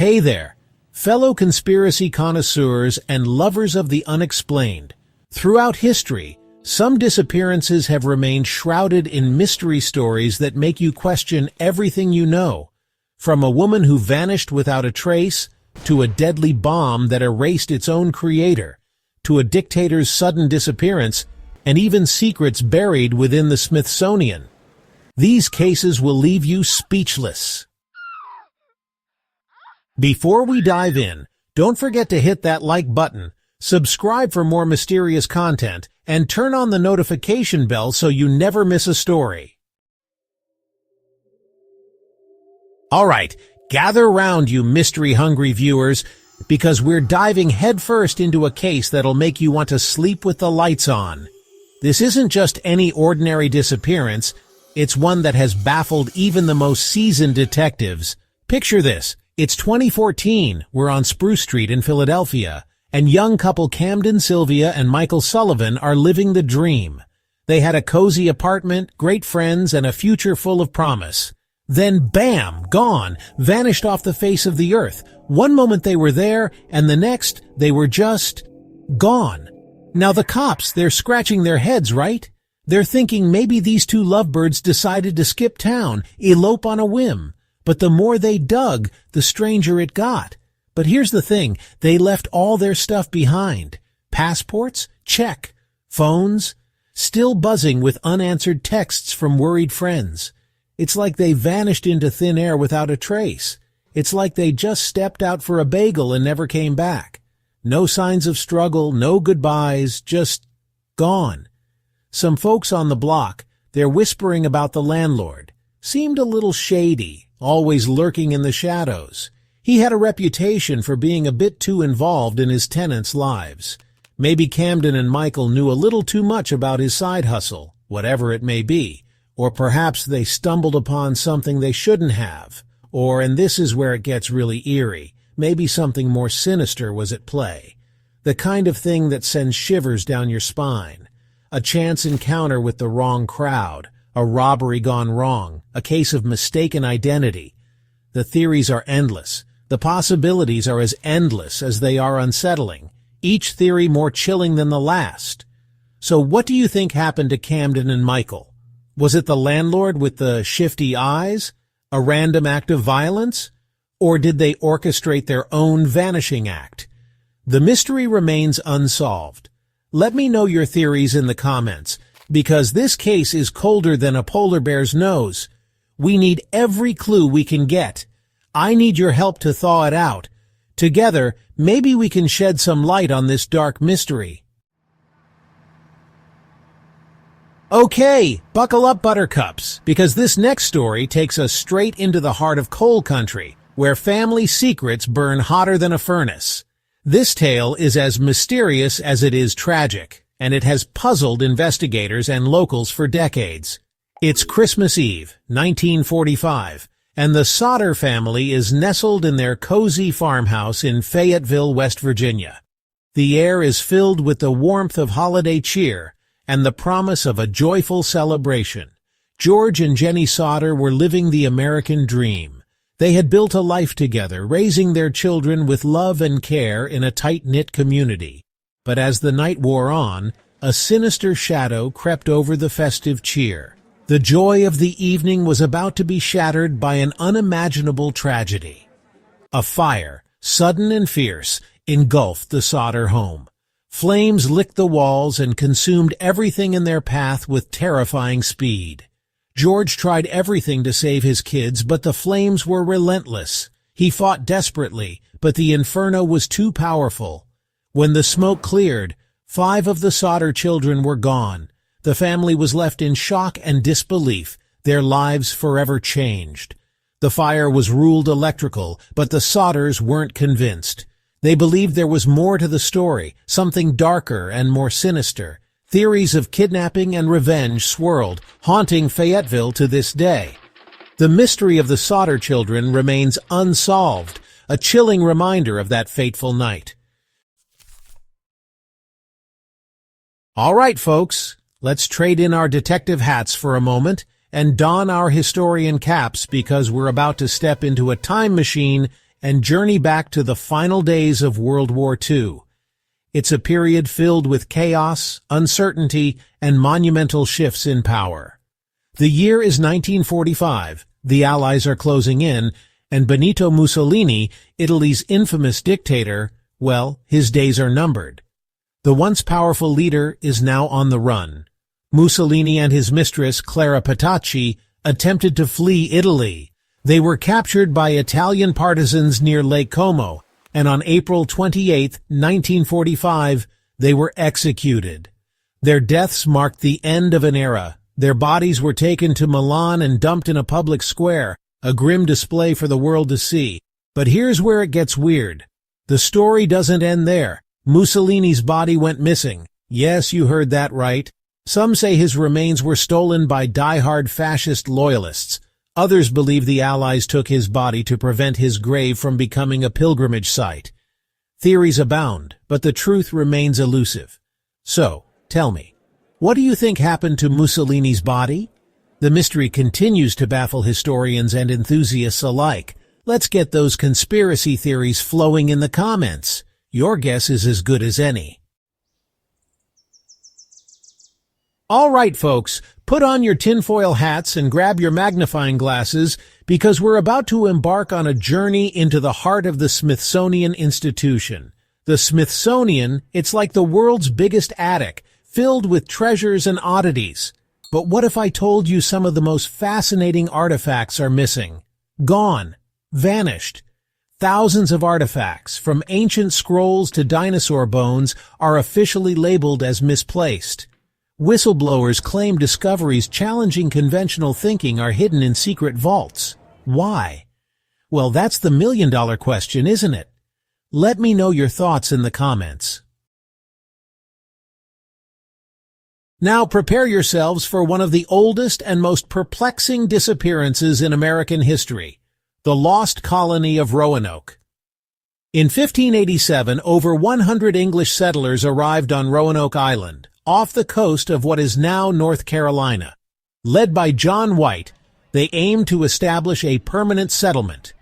Hey there, fellow conspiracy connoisseurs and lovers of the unexplained. Throughout history, some disappearances have remained shrouded in mystery stories that make you question everything you know. From a woman who vanished without a trace, to a deadly bomb that erased its own creator, to a dictator's sudden disappearance, and even secrets buried within the Smithsonian. These cases will leave you speechless. Before we dive in, don't forget to hit that like button, subscribe for more mysterious content, and turn on the notification bell so you never miss a story. Alright, gather round you mystery-hungry viewers, because we're diving headfirst into a case that'll make you want to sleep with the lights on. This isn't just any ordinary disappearance, it's one that has baffled even the most seasoned detectives. Picture this, it's 2014, we're on Spruce Street in Philadelphia, and young couple Camden Sylvia and Michael Sullivan are living the dream. They had a cozy apartment, great friends, and a future full of promise. Then bam, gone, vanished off the face of the earth. One moment they were there, and the next, they were just gone. Now the cops, they're scratching their heads, right? They're thinking maybe these two lovebirds decided to skip town, elope on a whim. But the more they dug, the stranger it got. But here's the thing, they left all their stuff behind. Passports? Check. Phones? Still buzzing with unanswered texts from worried friends. It's like they vanished into thin air without a trace. It's like they just stepped out for a bagel and never came back. No signs of struggle, no goodbyes, just gone. Some folks on the block, they're whispering about the landlord. Seemed a little shady, always lurking in the shadows. He had a reputation for being a bit too involved in his tenants' lives. Maybe Camden and Michael knew a little too much about his side hustle, whatever it may be. Or perhaps they stumbled upon something they shouldn't have. Or, and this is where it gets really eerie, maybe something more sinister was at play. The kind of thing that sends shivers down your spine. A chance encounter with the wrong crowd. A robbery gone wrong. A case of mistaken identity. The theories are endless. The possibilities are as endless as they are unsettling. Each theory more chilling than the last. So what do you think happened to Camden and Michael? Was it the landlord with the shifty eyes? A random act of violence? Or did they orchestrate their own vanishing act? The mystery remains unsolved. Let me know your theories in the comments, because this case is colder than a polar bear's nose. We need every clue we can get. I need your help to thaw it out. Together, maybe we can shed some light on this dark mystery. Okay, buckle up, buttercups, because this next story takes us straight into the heart of coal country, where family secrets burn hotter than a furnace. This tale is as mysterious as it is tragic, and it has puzzled investigators and locals for decades. It's Christmas Eve, 1945, and the Sodder family is nestled in their cozy farmhouse in Fayetteville, West Virginia. The air is filled with the warmth of holiday cheer, and the promise of a joyful celebration. George and Jenny Sodder were living the American dream. They had built a life together, raising their children with love and care in a tight-knit community. But as the night wore on, a sinister shadow crept over the festive cheer. The joy of the evening was about to be shattered by an unimaginable tragedy. A fire, sudden and fierce, engulfed the Sodder home. Flames licked the walls and consumed everything in their path with terrifying speed. George tried everything to save his kids, but the flames were relentless. He fought desperately, but the inferno was too powerful. When the smoke cleared, 5 of the Sodder children were gone. The family was left in shock and disbelief, their lives forever changed. The fire was ruled electrical, but the Sodders weren't convinced. They believed there was more to the story, something darker and more sinister. Theories of kidnapping and revenge swirled, haunting Fayetteville to this day. The mystery of the Sodder children remains unsolved, a chilling reminder of that fateful night. All right, folks, let's trade in our detective hats for a moment and don our historian caps, because we're about to step into a time machine and journey back to the final days of World War II. It's a period filled with chaos, uncertainty, and monumental shifts in power. The year is 1945, the Allies are closing in, and Benito Mussolini, Italy's infamous dictator, well, his days are numbered. The once powerful leader is now on the run. Mussolini and his mistress, Clara Petacci, attempted to flee Italy. They were captured by Italian partisans near Lake Como, and on April 28, 1945, they were executed. Their deaths marked the end of an era. Their bodies were taken to Milan and dumped in a public square, a grim display for the world to see. But here's where it gets weird. The story doesn't end there. Mussolini's body went missing. Yes, you heard that right. Some say his remains were stolen by die-hard fascist loyalists. Others believe the Allies took his body to prevent his grave from becoming a pilgrimage site. Theories abound, but the truth remains elusive. So, tell me, what do you think happened to Mussolini's body? The mystery continues to baffle historians and enthusiasts alike. Let's get those conspiracy theories flowing in the comments. Your guess is as good as any. All right, folks, put on your tinfoil hats and grab your magnifying glasses because we're about to embark on a journey into the heart of the Smithsonian Institution. The Smithsonian, it's like the world's biggest attic, filled with treasures and oddities. But what if I told you some of the most fascinating artifacts are missing? Gone. Vanished. Thousands of artifacts, from ancient scrolls to dinosaur bones, are officially labeled as misplaced. Whistleblowers claim discoveries challenging conventional thinking are hidden in secret vaults. Why? Well, that's the million-dollar question, isn't it? Let me know your thoughts in the comments. Now prepare yourselves for one of the oldest and most perplexing disappearances in American history, the lost colony of Roanoke. In 1587, over 100 English settlers arrived on Roanoke Island, off the coast of what is now North Carolina. Led by John White, they aimed to establish a permanent settlement.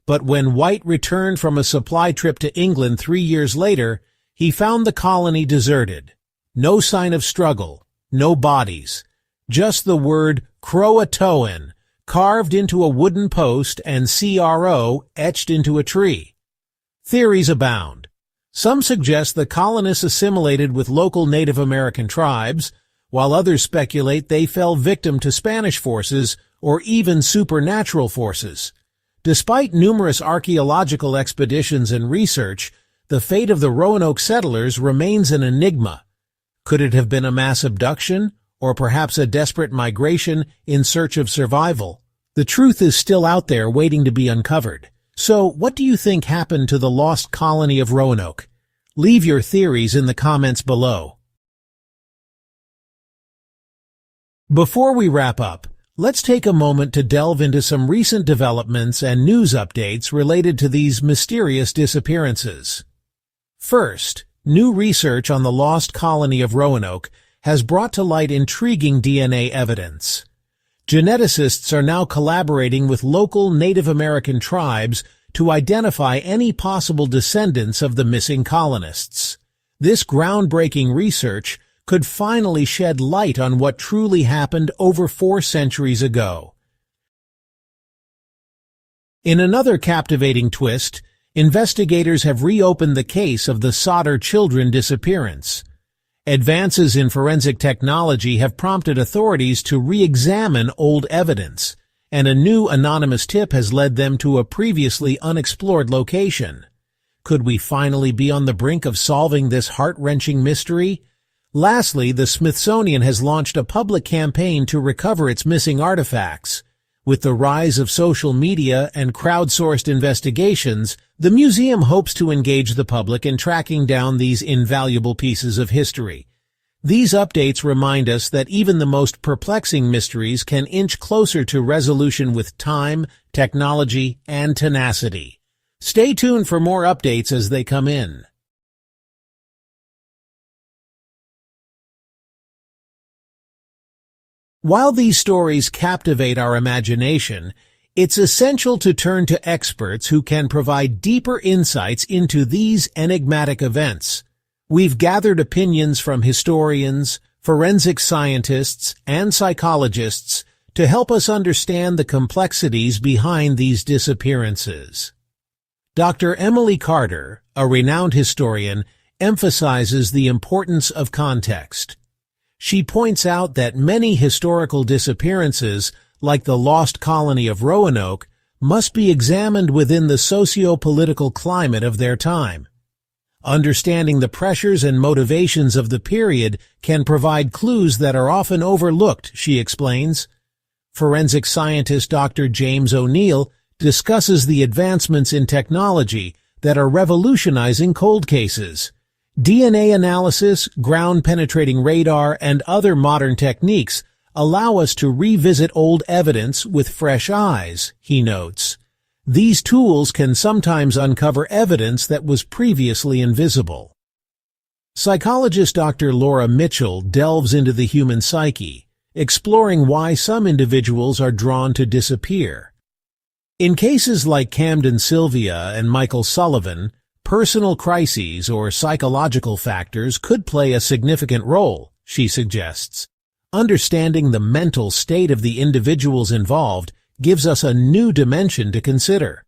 But when White returned from a supply trip to England 3 years later, he found the colony deserted. No sign of struggle, no bodies, just the word Croatoan carved into a wooden post and CRO etched into a tree. Theories abound. Some suggest the colonists assimilated with local Native American tribes, while others speculate they fell victim to Spanish forces or even supernatural forces. Despite numerous archaeological expeditions and research, the fate of the Roanoke settlers remains an enigma. Could it have been a mass abduction, or perhaps a desperate migration in search of survival? The truth is still out there waiting to be uncovered. So, what do you think happened to the lost colony of Roanoke? Leave your theories in the comments below. Before we wrap up, let's take a moment to delve into some recent developments and news updates related to these mysterious disappearances. First, new research on the lost colony of Roanoke has brought to light intriguing DNA evidence. Geneticists are now collaborating with local Native American tribes to identify any possible descendants of the missing colonists. This groundbreaking research could finally shed light on what truly happened over 4 centuries ago. In another captivating twist, investigators have reopened the case of the Sodder children disappearance. Advances in forensic technology have prompted authorities to re-examine old evidence, and a new anonymous tip has led them to a previously unexplored location. Could we finally be on the brink of solving this heart-wrenching mystery? Lastly, the Smithsonian has launched a public campaign to recover its missing artifacts. With the rise of social media and crowdsourced investigations, the museum hopes to engage the public in tracking down these invaluable pieces of history. These updates remind us that even the most perplexing mysteries can inch closer to resolution with time, technology, and tenacity. Stay tuned for more updates as they come in. While these stories captivate our imagination, It's essential to turn to experts who can provide deeper insights into these enigmatic events. We've gathered opinions from historians, forensic scientists, and psychologists to help us understand the complexities behind these disappearances. Dr. Emily Carter, a renowned historian, emphasizes the importance of context. She points out that many historical disappearances, like the lost colony of Roanoke, must be examined within the socio-political climate of their time. Understanding the pressures and motivations of the period can provide clues that are often overlooked, she explains. Forensic scientist Dr. James O'Neill discusses the advancements in technology that are revolutionizing cold cases. DNA analysis, ground-penetrating radar, and other modern techniques allow us to revisit old evidence with fresh eyes, he notes. These tools can sometimes uncover evidence that was previously invisible. Psychologist Dr. Laura Mitchell delves into the human psyche, exploring why some individuals are drawn to disappear. In cases like Camden Sylvia and Michael Sullivan, personal crises or psychological factors could play a significant role, she suggests. Understanding the mental state of the individuals involved gives us a new dimension to consider.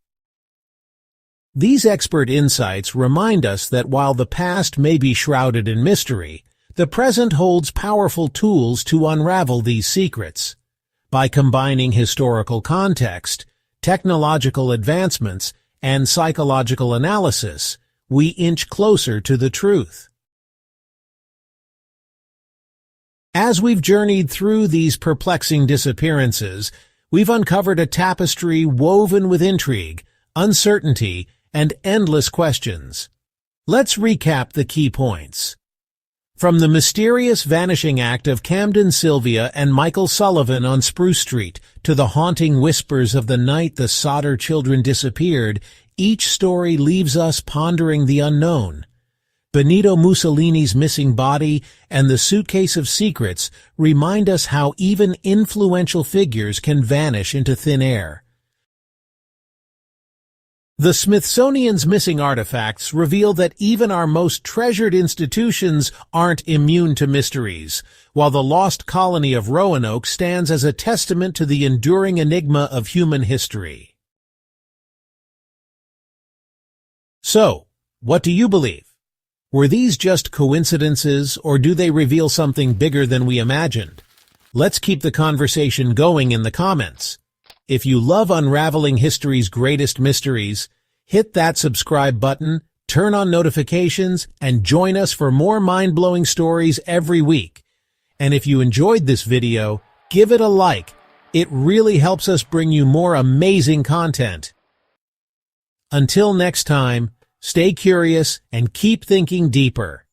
These expert insights remind us that while the past may be shrouded in mystery, the present holds powerful tools to unravel these secrets. By combining historical context, technological advancements, and psychological analysis, we inch closer to the truth. As we've journeyed through these perplexing disappearances, we've uncovered a tapestry woven with intrigue, uncertainty, and endless questions. Let's recap the key points. From the mysterious vanishing act of Camden Sylvia and Michael Sullivan on Spruce Street to the haunting whispers of the night the Sodder children disappeared, each story leaves us pondering the unknown. Benito Mussolini's missing body and the suitcase of secrets remind us how even influential figures can vanish into thin air. The Smithsonian's missing artifacts reveal that even our most treasured institutions aren't immune to mysteries, while the lost colony of Roanoke stands as a testament to the enduring enigma of human history. So, what do you believe? Were these just coincidences, or do they reveal something bigger than we imagined? Let's keep the conversation going in the comments. If you love unraveling history's greatest mysteries, hit that subscribe button, turn on notifications, and join us for more mind-blowing stories every week. And if you enjoyed this video, give it a like. It really helps us bring you more amazing content. Until next time, stay curious and keep thinking deeper.